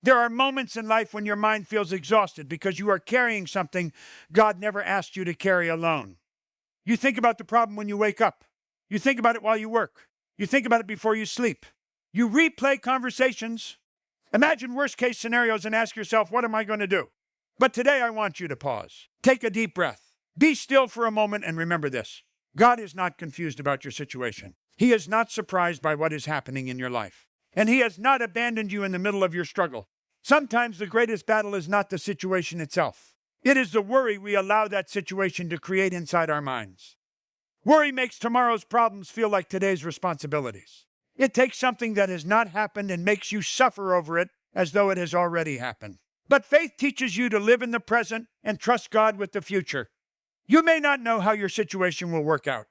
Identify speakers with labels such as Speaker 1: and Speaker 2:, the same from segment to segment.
Speaker 1: There are moments in life when your mind feels exhausted because you are carrying something God never asked you to carry alone. You think about the problem when you wake up. You think about it while you work. You think about it before you sleep. You replay conversations. Imagine worst-case scenarios and ask yourself, what am I going to do? But today I want you to pause. Take a deep breath. Be still for a moment and remember this. God is not confused about your situation. He is not surprised by what is happening in your life. And He has not abandoned you in the middle of your struggle. Sometimes the greatest battle is not the situation itself. It is the worry we allow that situation to create inside our minds. Worry makes tomorrow's problems feel like today's responsibilities. It takes something that has not happened and makes you suffer over it as though it has already happened. But faith teaches you to live in the present and trust God with the future. You may not know how your situation will work out.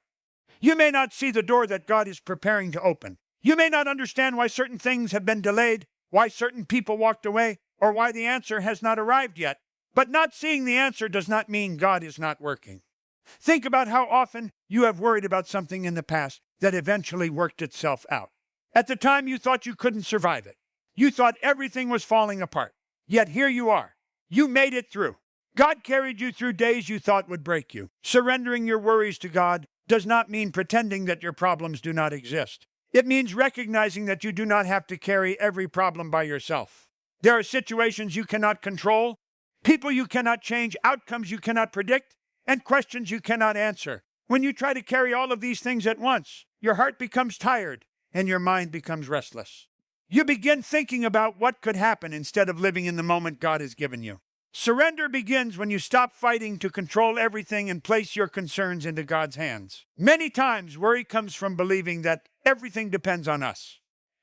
Speaker 1: You may not see the door that God is preparing to open. You may not understand why certain things have been delayed, why certain people walked away, or why the answer has not arrived yet. But not seeing the answer does not mean God is not working. Think about how often you have worried about something in the past that eventually worked itself out. At the time, you thought you couldn't survive it. You thought everything was falling apart. Yet here you are. You made it through. God carried you through days you thought would break you. Surrendering your worries to God does not mean pretending that your problems do not exist. It means recognizing that you do not have to carry every problem by yourself. There are situations you cannot control, people you cannot change, outcomes you cannot predict, and questions you cannot answer. When you try to carry all of these things at once, your heart becomes tired and your mind becomes restless. You begin thinking about what could happen instead of living in the moment God has given you. Surrender begins when you stop fighting to control everything and place your concerns into God's hands. Many times, worry comes from believing that everything depends on us.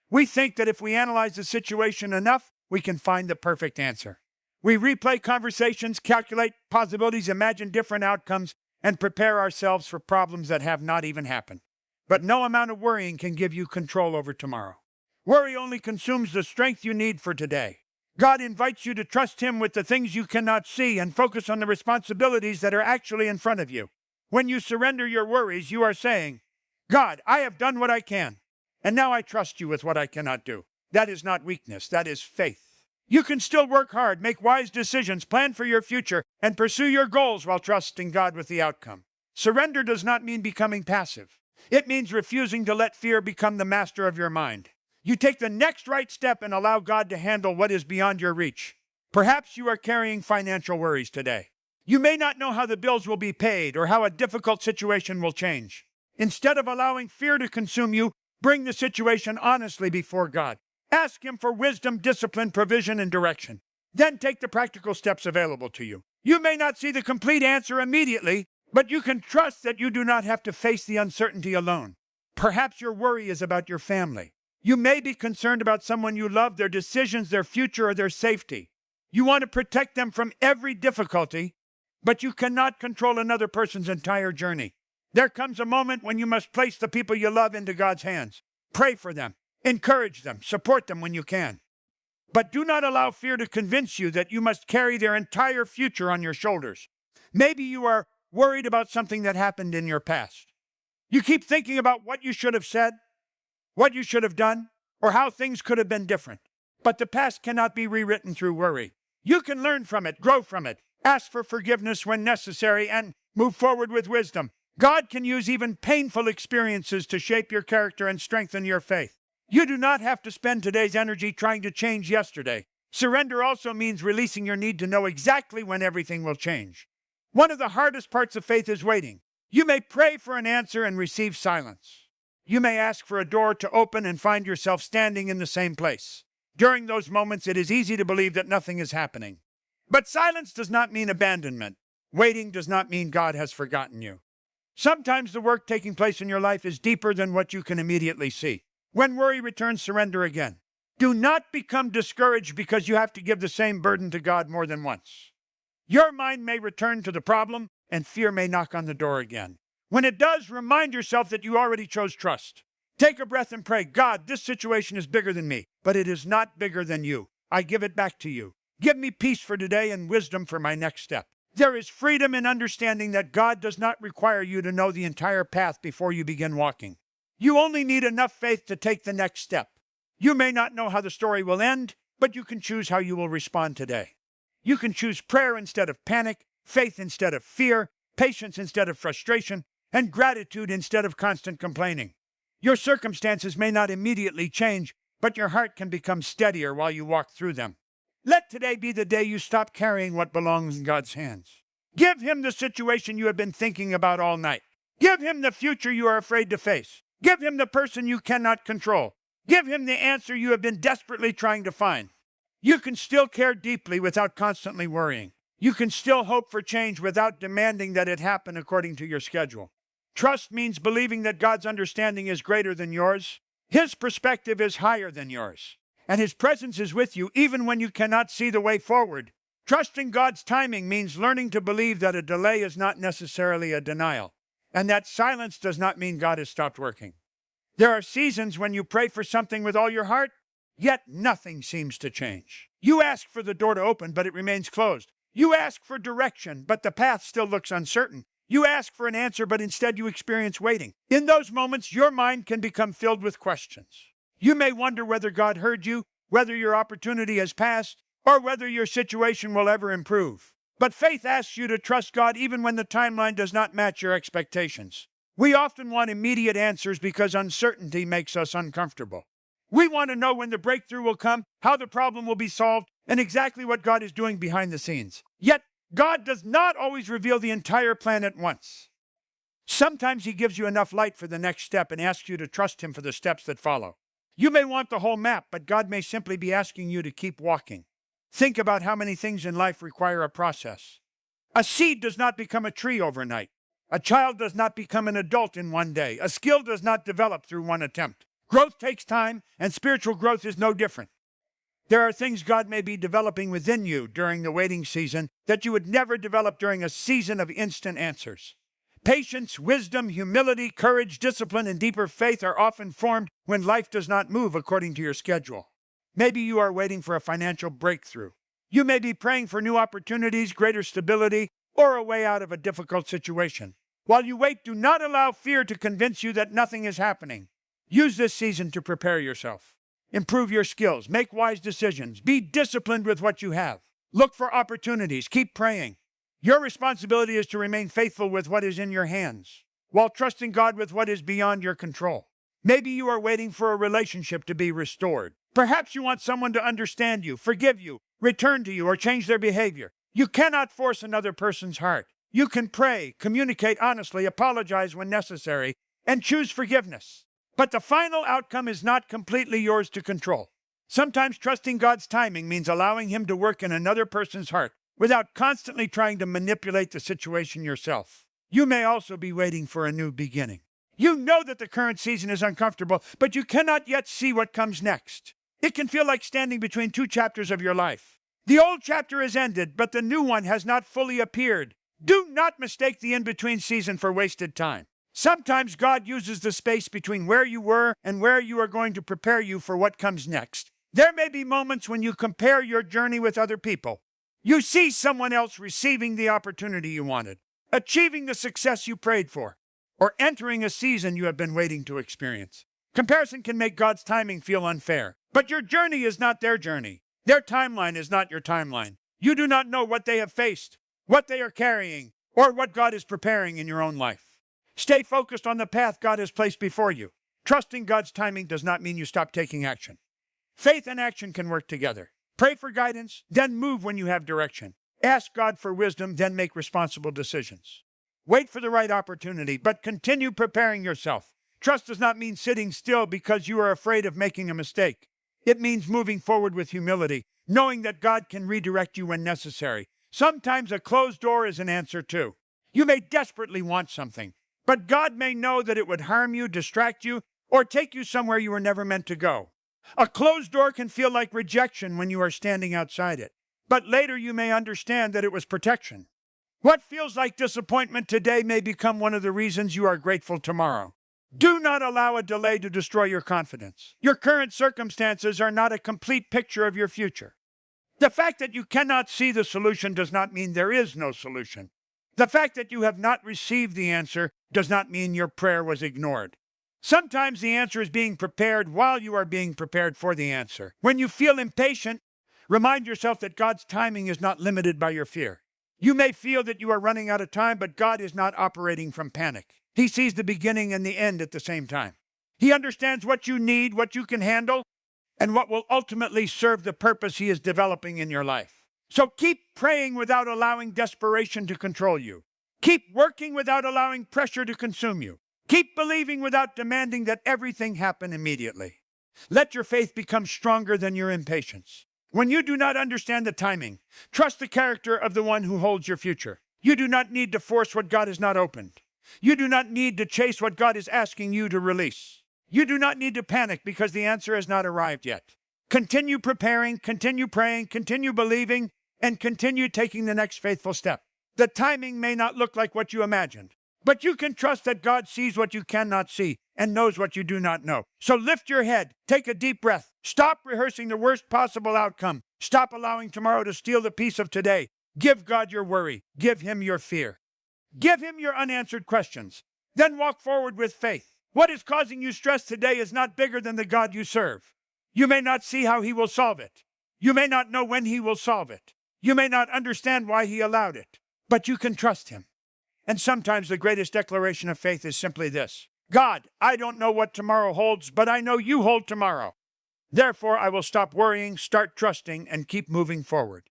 Speaker 1: We think that if we analyze the situation enough, we can find the perfect answer. We replay conversations, calculate possibilities, imagine different outcomes, and prepare ourselves for problems that have not even happened. But no amount of worrying can give you control over tomorrow. Worry only consumes the strength you need for today. God invites you to trust Him with the things you cannot see and focus on the responsibilities that are actually in front of you. When you surrender your worries, you are saying, God, I have done what I can, and now I trust you with what I cannot do. That is not weakness, that is faith. You can still work hard, make wise decisions, plan for your future, and pursue your goals while trusting God with the outcome. Surrender does not mean becoming passive. It means refusing to let fear become the master of your mind. You take the next right step and allow God to handle what is beyond your reach. Perhaps you are carrying financial worries today. You may not know how the bills will be paid or how a difficult situation will change. Instead of allowing fear to consume you, bring the situation honestly before God. Ask Him for wisdom, discipline, provision, and direction. Then take the practical steps available to you. You may not see the complete answer immediately, but you can trust that you do not have to face the uncertainty alone. Perhaps your worry is about your family. You may be concerned about someone you love, their decisions, their future, or their safety. You want to protect them from every difficulty, but you cannot control another person's entire journey. There comes a moment when you must place the people you love into God's hands. Pray for them, encourage them, support them when you can. But do not allow fear to convince you that you must carry their entire future on your shoulders. Maybe you are worried about something that happened in your past. You keep thinking about what you should have said, what you should have done, or how things could have been different. But the past cannot be rewritten through worry. You can learn from it, grow from it, ask for forgiveness when necessary, and move forward with wisdom. God can use even painful experiences to shape your character and strengthen your faith. You do not have to spend today's energy trying to change yesterday. Surrender also means releasing your need to know exactly when everything will change. One of the hardest parts of faith is waiting. You may pray for an answer and receive silence. You may ask for a door to open and find yourself standing in the same place. During those moments, it is easy to believe that nothing is happening. But silence does not mean abandonment. Waiting does not mean God has forgotten you. Sometimes the work taking place in your life is deeper than what you can immediately see. When worry returns, surrender again. Do not become discouraged because you have to give the same burden to God more than once. Your mind may return to the problem, and fear may knock on the door again. When it does, remind yourself that you already chose trust. Take a breath and pray, God, this situation is bigger than me, but it is not bigger than you. I give it back to you. Give me peace for today and wisdom for my next step. There is freedom in understanding that God does not require you to know the entire path before you begin walking. You only need enough faith to take the next step. You may not know how the story will end, but you can choose how you will respond today. You can choose prayer instead of panic, faith instead of fear, patience instead of frustration, and gratitude instead of constant complaining. Your circumstances may not immediately change, but your heart can become steadier while you walk through them. Let today be the day you stop carrying what belongs in God's hands. Give Him the situation you have been thinking about all night. Give Him the future you are afraid to face. Give Him the person you cannot control. Give Him the answer you have been desperately trying to find. You can still care deeply without constantly worrying. You can still hope for change without demanding that it happen according to your schedule. Trust means believing that God's understanding is greater than yours. His perspective is higher than yours, and His presence is with you even when you cannot see the way forward. Trusting God's timing means learning to believe that a delay is not necessarily a denial, and that silence does not mean God has stopped working. There are seasons when you pray for something with all your heart, yet nothing seems to change. You ask for the door to open, but it remains closed. You ask for direction, but the path still looks uncertain. You ask for an answer, but instead you experience waiting. In those moments, your mind can become filled with questions. You may wonder whether God heard you, whether your opportunity has passed, or whether your situation will ever improve. But faith asks you to trust God even when the timeline does not match your expectations. We often want immediate answers because uncertainty makes us uncomfortable. We want to know when the breakthrough will come, how the problem will be solved, and exactly what God is doing behind the scenes. Yet, God does not always reveal the entire plan at once. Sometimes He gives you enough light for the next step and asks you to trust Him for the steps that follow. You may want the whole map, but God may simply be asking you to keep walking. Think about how many things in life require a process. A seed does not become a tree overnight. A child does not become an adult in one day. A skill does not develop through one attempt. Growth takes time, and spiritual growth is no different. There are things God may be developing within you during the waiting season that you would never develop during a season of instant answers. Patience, wisdom, humility, courage, discipline, and deeper faith are often formed when life does not move according to your schedule. Maybe you are waiting for a financial breakthrough. You may be praying for new opportunities, greater stability, or a way out of a difficult situation. While you wait, do not allow fear to convince you that nothing is happening. Use this season to prepare yourself. Improve your skills. Make wise decisions. Be disciplined with what you have. Look for opportunities. Keep praying. Your responsibility is to remain faithful with what is in your hands, while trusting God with what is beyond your control. Maybe you are waiting for a relationship to be restored. Perhaps you want someone to understand you, forgive you, return to you, or change their behavior. You cannot force another person's heart. You can pray, communicate honestly, apologize when necessary, and choose forgiveness. But the final outcome is not completely yours to control. Sometimes trusting God's timing means allowing Him to work in another person's heart without constantly trying to manipulate the situation yourself. You may also be waiting for a new beginning. You know that the current season is uncomfortable, but you cannot yet see what comes next. It can feel like standing between two chapters of your life. The old chapter has ended, but the new one has not fully appeared. Do not mistake the in-between season for wasted time. Sometimes God uses the space between where you were and where you are going to prepare you for what comes next. There may be moments when you compare your journey with other people. You see someone else receiving the opportunity you wanted, achieving the success you prayed for, or entering a season you have been waiting to experience. Comparison can make God's timing feel unfair, but your journey is not their journey. Their timeline is not your timeline. You do not know what they have faced, what they are carrying, or what God is preparing in your own life. Stay focused on the path God has placed before you. Trusting God's timing does not mean you stop taking action. Faith and action can work together. Pray for guidance, then move when you have direction. Ask God for wisdom, then make responsible decisions. Wait for the right opportunity, but continue preparing yourself. Trust does not mean sitting still because you are afraid of making a mistake. It means moving forward with humility, knowing that God can redirect you when necessary. Sometimes a closed door is an answer too. You may desperately want something, but God may know that it would harm you, distract you, or take you somewhere you were never meant to go. A closed door can feel like rejection when you are standing outside it, but later you may understand that it was protection. What feels like disappointment today may become one of the reasons you are grateful tomorrow. Do not allow a delay to destroy your confidence. Your current circumstances are not a complete picture of your future. The fact that you cannot see the solution does not mean there is no solution. The fact that you have not received the answer does not mean your prayer was ignored. Sometimes the answer is being prepared while you are being prepared for the answer. When you feel impatient, Remind yourself that God's timing is not limited by your fear. You may feel that you are running out of time, but God is not operating from panic. He sees the beginning and the end at the same time. He understands what you need, what you can handle, and what will ultimately serve the purpose He is developing in your life. So keep praying without allowing desperation to control you. Keep working without allowing pressure to consume you. Keep believing without demanding that everything happen immediately. Let your faith become stronger than your impatience. When you do not understand the timing, trust the character of the one who holds your future. You do not need to force what God has not opened. You do not need to chase what God is asking you to release. You do not need to panic because the answer has not arrived yet. Continue preparing, continue praying, continue believing, and continue taking the next faithful step. The timing may not look like what you imagined, but you can trust that God sees what you cannot see and knows what you do not know. So lift your head, take a deep breath, stop rehearsing the worst possible outcome, stop allowing tomorrow to steal the peace of today. Give God your worry, give Him your fear. Give Him your unanswered questions. Then walk forward with faith. What is causing you stress today is not bigger than the God you serve. You may not see how He will solve it. You may not know when He will solve it. You may not understand why He allowed it, but you can trust Him. And sometimes the greatest declaration of faith is simply this: God, I don't know what tomorrow holds, but I know You hold tomorrow. Therefore, I will stop worrying, start trusting, and keep moving forward.